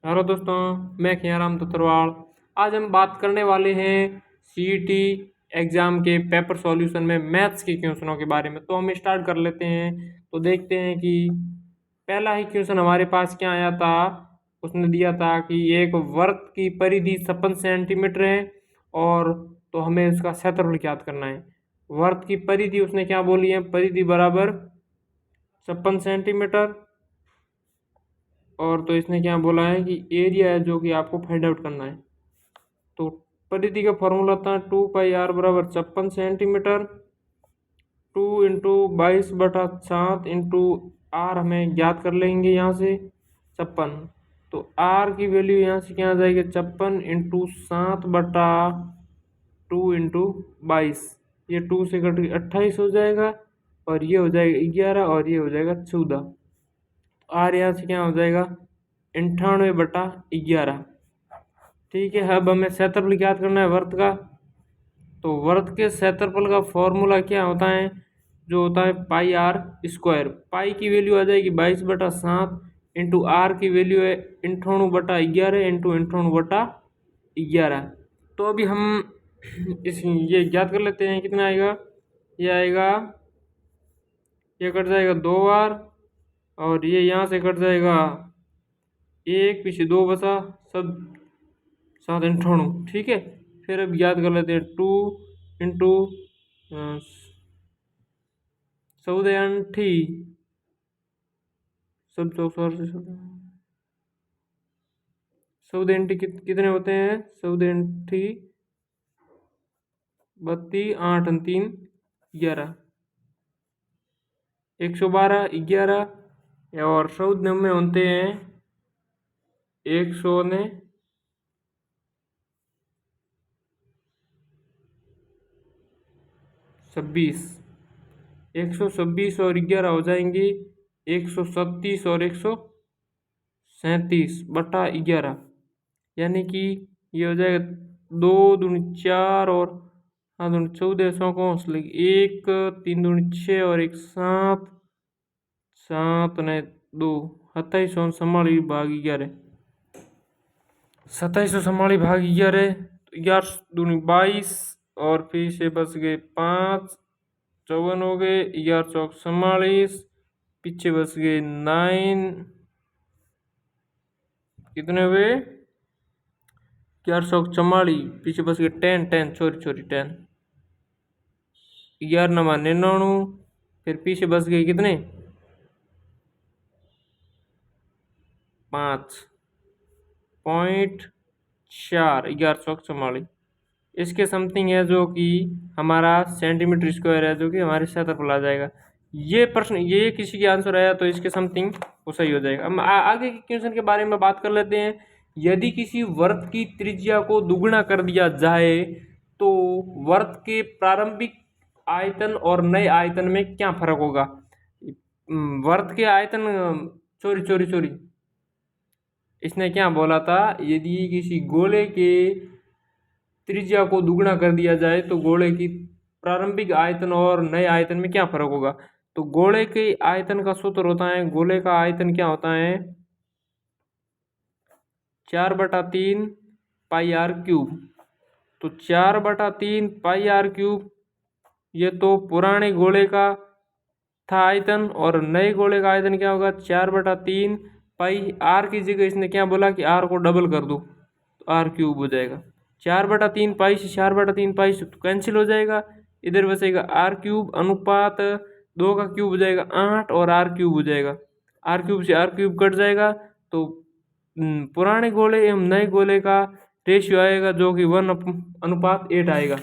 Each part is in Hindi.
हेलो दोस्तों, मैं खियाराम ततरवाल। आज हम बात करने वाले हैं सीईटी एग्ज़ाम के पेपर सॉल्यूशन में मैथ्स के क्वेश्चनों के बारे में। तो हम स्टार्ट कर लेते हैं। तो देखते हैं कि पहला ही क्वेश्चन हमारे पास क्या आया था। उसने दिया था कि एक वृत्त की परिधि 56 सेंटीमीटर है और तो हमें उसका क्षेत्रफल ज्ञात करना है। वृत्त की परिधि उसने क्या बोली है, परिधि बराबर 56 सेंटीमीटर। और तो इसने क्या बोला है कि एरिया है जो कि आपको फाइंड आउट करना है। तो परिधि का फॉर्मूला था 2 पाई r बराबर 56 सेंटीमीटर। 2 × 22/7 इंटू आर हमें ज्ञात कर लेंगे यहाँ से 56। तो आर की वैल्यू यहाँ से क्या आ जाएगी, 56 × 7/2 × 22। ये 2 से कट के 28 हो जाएगा और ये हो जाएगा 11 और ये हो जाएगा 14। आर यहाँ से क्या हो जाएगा, 98/11। ठीक है, अब हमें क्षेत्रफल ज्ञात करना है वृत्त का। तो वृत्त के क्षेत्रफल का फॉर्मूला क्या होता है, जो होता है πr²। पाई की वैल्यू आ जाएगी 22/7 इंटू आर की वैल्यू है 98/11 इंटू 98/11। तो अभी हम ये ज्ञात कर लेते हैं कितना आएगा। ये आएगा, ये कट जाएगा 2 बार और ये यहाँ से कट जाएगा 1, पीछे 2 बचा, सब 7 98। ठीक है, फिर अब याद कर लेते हैं 2 इंटू 14 सब 14 कितने होते हैं, 14 32, 8 और 3 11, 112 11 और 14 में होते हैं 100 ने 26। 126 और 11 हो जाएंगी 137 और 137/11, यानी कि ये हो जाएगा 2 दूनी 4 और 7 दूनी 14, 100 को 1, 3 दूनी 6 और 1 7, 7 ने 2 27 और 11, 27 और 11, 11 दूनी 22 और फिर से बच गए 5, 54 हो गए, 11 चौक 44, पीछे बच गए 9, कितने हुए 11 चौक 44, पीछे बच गए 10 10 चोरी 10, 11 नमा 99, फिर पीछे बच गए कितने 5.4, 11 चौक 44। इसके समथिंग है जो कि हमारा सेंटीमीटर स्क्वायर है, जो कि हमारे क्षेत्रफल आ जाएगा। ये प्रश्न, ये किसी के आंसर आया तो इसके समथिंग वो सही हो जाएगा। हम आगे के क्वेश्चन के बारे में बात कर लेते हैं। यदि किसी वृत्त की त्रिज्या को दुगुना कर दिया जाए तो वृत्त के प्रारंभिक आयतन और नए आयतन में क्या फर्क होगा। वृत्त के आयतन, चोरी इसने क्या बोला था, यदि किसी गोले के त्रिज्या को दुगुना कर दिया जाए तो गोले की प्रारंभिक आयतन और नए आयतन में क्या फर्क होगा। तो गोले के आयतन का सूत्र होता है, गोले का आयतन क्या होता है 4/3 πr³। तो 4/3 πr³, ये तो पुराने गोले का था आयतन, और नए गोले का आयतन क्या होगा 4/3 पाई। आर की जगह इसने क्या बोला कि आर को डबल कर दो तो r³ हो जाएगा। 4/3 पाई से 4/3 पाई से तो कैंसिल हो जाएगा, इधर बचेगा r³ अनुपात 2 का क्यूब हो जाएगा 8 और r³ हो जाएगा। r³ से r³ कट जाएगा तो पुराने गोले एवं नए गोले का रेशियो आएगा जो कि 1:8 आएगा।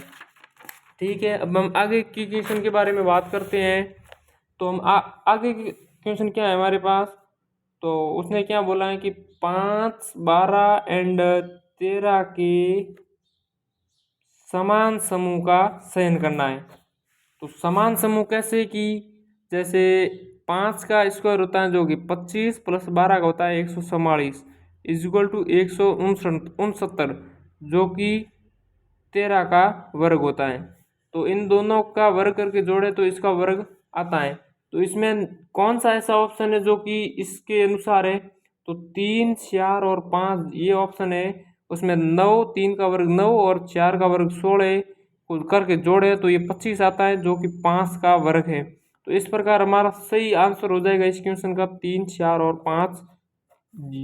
ठीक है, अब हम आगे की क्वेश्चन के बारे में बात करते हैं। तो हम आगे की क्वेश्चन क्या है हमारे पास। तो उसने क्या बोला है कि 5, 12 एंड 13 के समान समूह का चयन करना है। तो समान समूह कैसे कि जैसे 5 का स्क्वायर होता है जो कि 25 प्लस 12 का होता है 144 इक्वल टू 169, जो कि 13 का वर्ग होता है। तो इन दोनों का वर्ग करके जोड़े तो इसका वर्ग आता है। तो इसमें कौन सा ऐसा ऑप्शन है जो कि इसके अनुसार है। तो 3, 4 और 5 ये ऑप्शन है, उसमें 9, 3 का वर्ग 9 और 4 का वर्ग 16 को करके जोड़े तो ये 25 आता है, जो कि 5 का वर्ग है। तो इस प्रकार हमारा सही आंसर हो जाएगा इस क्वेश्चन का 3, 4 और 5।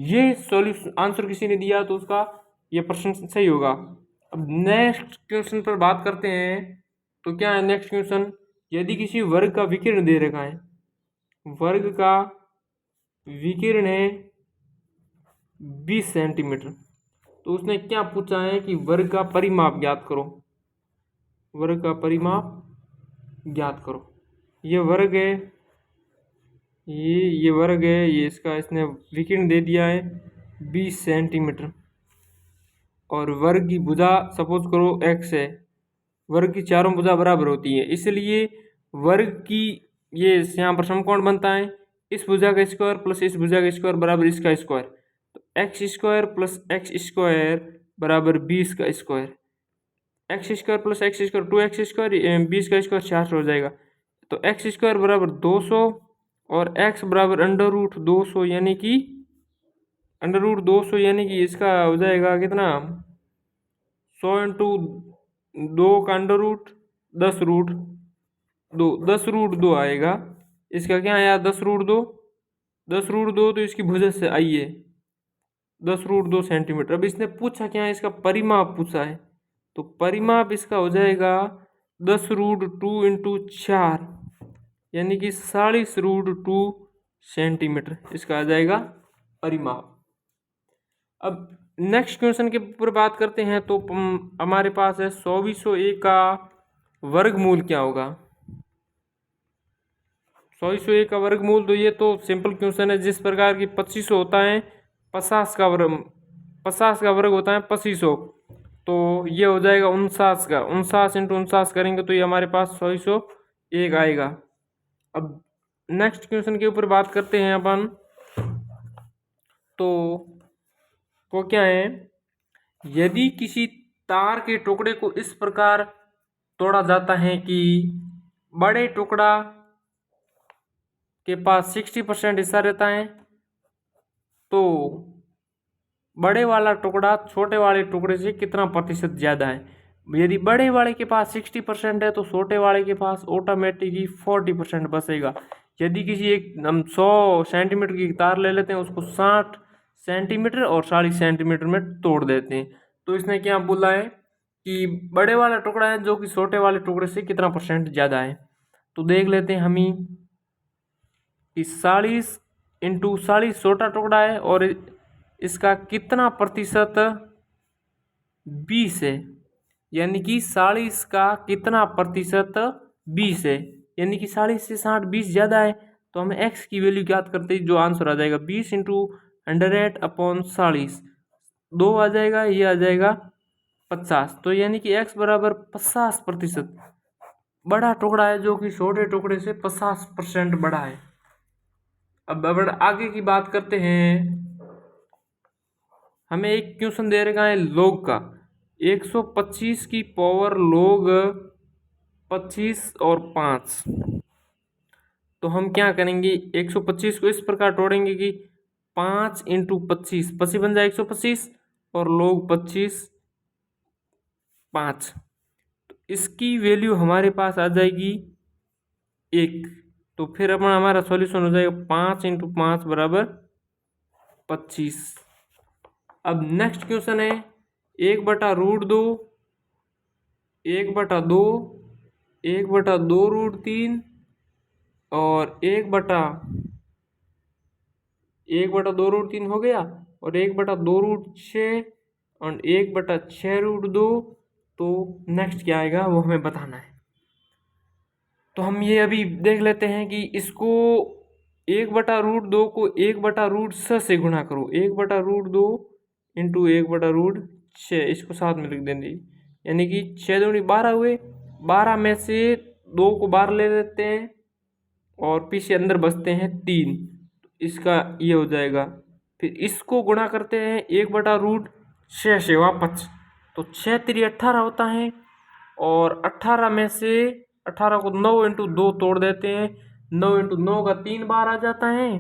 ये सॉल्यूशन आंसर किसी ने दिया तो उसका ये प्रश्न सही होगा। अब नेक्स्ट क्वेश्चन पर बात करते हैं। तो क्या है नेक्स्ट क्वेश्चन, यदि किसी वर्ग का विकिरण दे रखा है, वर्ग का विकिरण है 20 सेंटीमीटर, तो उसने क्या पूछा है कि वर्ग का परिमाप ज्ञात करो, वर्ग का परिमाप ज्ञात करो। ये वर्ग है, ये वर्ग है, ये इसका इसने विकिरण दे दिया है 20 सेंटीमीटर, और वर्ग की भुजा सपोज करो x है, वर्ग की चारों भुजा बराबर होती है, इसलिए वर्ग की ये यहाँ पर समकोण बनता है, इस भुजा का स्क्वायर प्लस इस भुजा का स्क्वायर बराबर इसका स्क्वायर, तो x square plus x square बराबर 20 का square, x square plus x square 2x square, 20 का स्क्वायर 400 हो जाएगा। तो एक्स स्क्वायर बराबर 200 और x बराबर अंडर रूट 200, यानी कि अंडर रूट 200 यानी कि इसका हो जाएगा कितना, 100 इंटू 2 का अंडर रूट 10 रूट 2, 10 रूट 2 आएगा। इसका क्या आया 10 रूट 2, 10 रूट 2 तो इसकी भुजा से आइए 10 रूट 2 सेंटीमीटर। अब इसने पूछा क्या है, इसका परिमाप पूछा है, तो परिमाप इसका हो जाएगा 10 रूट 2 इंटू 4 यानी कि 40 रूट 2 सेंटीमीटर, इसका आ जाएगा परिमाप। अब नेक्स्ट क्वेश्चन के ऊपर बात करते हैं। तो हमारे पास है 2401 का वर्गमूल क्या होगा, 2401 का वर्गमूल। तो ये तो सिंपल क्वेश्चन है, जिस प्रकार की 2500 होता है 50 का वर्ग, 50 का वर्ग होता है 2500, तो ये हो जाएगा 49 का, 49 इंटू 49 करेंगे तो ये हमारे पास 2401 आएगा। अब नेक्स्ट क्वेश्चन के ऊपर बात करते हैं अपन। तो वो क्या है, यदि किसी तार के टुकड़े को इस प्रकार तोड़ा जाता है कि बड़े टुकड़ा के पास 60% हिस्सा रहता है, तो बड़े वाला टुकड़ा छोटे वाले टुकड़े से कितना प्रतिशत ज़्यादा है। यदि बड़े वाले के पास 60% है तो छोटे वाले के पास ऑटोमेटिकली 40% बचेगा। यदि किसी एक हम 100 सेंटीमीटर की तार ले लेते हैं, उसको 60 सेंटीमीटर और 40 सेंटीमीटर में तोड़ देते हैं, तो इसने क्या बोला है कि बड़े वाला टुकड़ा है जो कि छोटे वाले टुकड़े से कितना % ज़्यादा है। तो देख लेते हैं हम ही कि 40 इंटू 40 छोटा टुकड़ा है और इसका कितना प्रतिशत 20 है, यानी कि 40 का कितना प्रतिशत 20 है, यानी कि 40 से 60 20 ज़्यादा है। तो हमें x की वैल्यू ज्ञात करते ही जो आंसर आ जाएगा 20 इंटू 100/40, 2 आ जाएगा, ये आ जाएगा 50। तो यानी कि x बराबर 50% बड़ा टुकड़ा है जो कि छोटे टुकड़े से 50% बड़ा है। अब अगर आगे की बात करते हैं, हमें एक क्वेश्चन दे रखा है log का, 125 की पावर log 25 और 5। तो हम क्या करेंगे, 125 को इस प्रकार तोड़ेंगे कि 5 इंटू 25, 25 बन जाए 125 और log 25 5, तो इसकी वैल्यू हमारे पास आ जाएगी 1। तो फिर अपना हमारा सॉल्यूशन हो जाएगा 5 इंटू 5 बराबर 25। अब नेक्स्ट क्वेश्चन है 1/√2, 1/2, 1/2 रूट 3 और 1/2 रूट 3 हो गया, और 1/2 रूट 6 और 1/6 रूट 2। तो नेक्स्ट क्या आएगा वो हमें बताना है। तो हम ये अभी देख लेते हैं कि इसको 1/√2 को 1/√6 से गुणा करो, 1/√2 इंटू 1/√6, इसको साथ में लिख देंगे, यानी कि 6 दूनी 12 हुए, 12 में से 2 को बाहर ले लेते हैं और पीछे अंदर बचते हैं 3, इसका ये हो जाएगा। फिर इसको गुणा करते हैं 1/√6 से वापस, तो 6 3 18 होता है, और 18 में से 18 को 9 इंटू 2 तोड़ देते हैं, 9 इंटू 9 का 3 बार आ जाता है,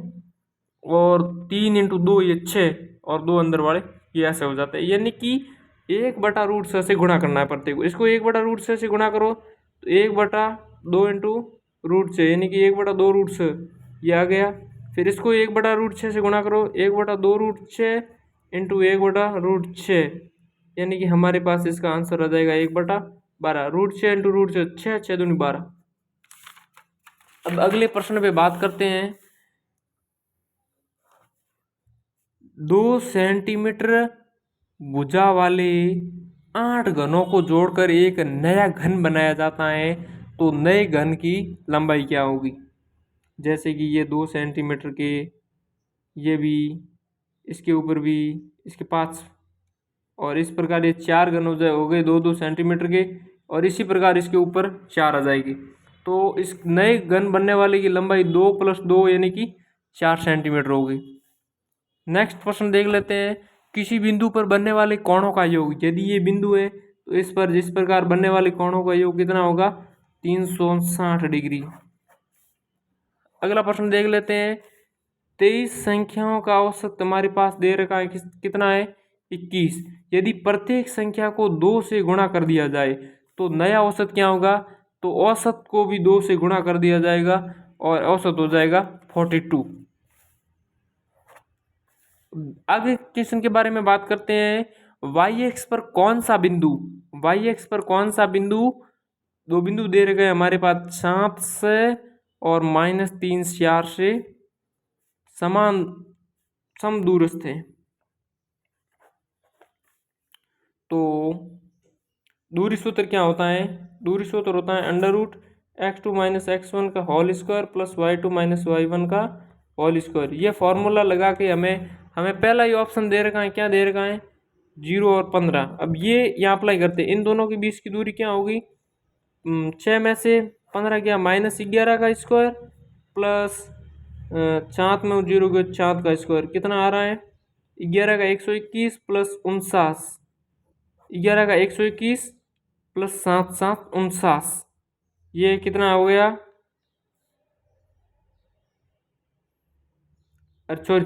और 3 × 2 ये 6 और 2 अंदर वाले ये ऐसे हो जाते हैं। यानी कि 1/√6 से गुणा करना है प्रत्येक को। इसको 1/√6 से गुणा करो तो 1/2 × √6 यानी कि 1/2√6 ये आ गया। फिर इसको 1/√6 से गुणा करो 1/2√6 × 1/√6 यानी कि हमारे पास इसका आंसर आ जाएगा 1/12। √6 × √6 6 6 दूनी 12। अब अगले प्रश्न पे बात करते हैं। 2 सेंटीमीटर भुजा वाले 8 घनों को जोड़कर एक नया घन बनाया जाता है तो नए घन की लंबाई क्या होगी। जैसे कि ये 2 सेंटीमीटर के, ये भी, इसके ऊपर भी, इसके पास, और इस प्रकार ये 4 घन हो गए 2 2 सेंटीमीटर के, और इसी प्रकार इसके ऊपर 4 आ जाएगी। तो इस नए घन बनने वाले की लंबाई 2 + 2 यानी कि 4 सेंटीमीटर होगी। नेक्स्ट प्रश्न देख लेते हैं। किसी बिंदु पर बनने वाले कोणों का योग, यदि ये बिंदु है तो इस पर जिस प्रकार बनने वाले कोणों का योग कितना होगा, 360 डिग्री। अगला प्रश्न देख लेते हैं। 23 संख्याओं का औसत तुम्हारे पास दे रखा है, कितना है, 21। यदि प्रत्येक संख्या को 2 से गुणा कर दिया जाए तो नया औसत क्या होगा। तो औसत को भी 2 से गुणा कर दिया जाएगा और औसत हो जाएगा 42। आगे क्वेश्चन के बारे में बात करते हैं। वाई एक्स पर कौन सा बिंदु, वाई एक्स पर कौन सा बिंदु, दो बिंदु दे रखे हमारे पास 7 से और -3 4 से समान समदूरस्थ है। तो दूरी सूत्र क्या होता है, दूरी सूत्र होता है √(x2 - x1) का whole square plus y2 - y1 का होल स्क्वायर। ये फॉर्मूला लगा के हमें पहला ही ऑप्शन दे रखा है, क्या दे रखा है, 0 और 15। अब ये यहाँ अप्लाई करते हैं। इन दोनों के बीच की दूरी क्या होगी, 6 में से 15 गया -11 का स्क्वायर प्लस 4 में 0 गया 4 का स्क्वायर, कितना आ रहा है, 11 का 121 प्लस 49, 11 का 121 प्लस 7 7 49, ये कितना हो गया, अरे सॉरी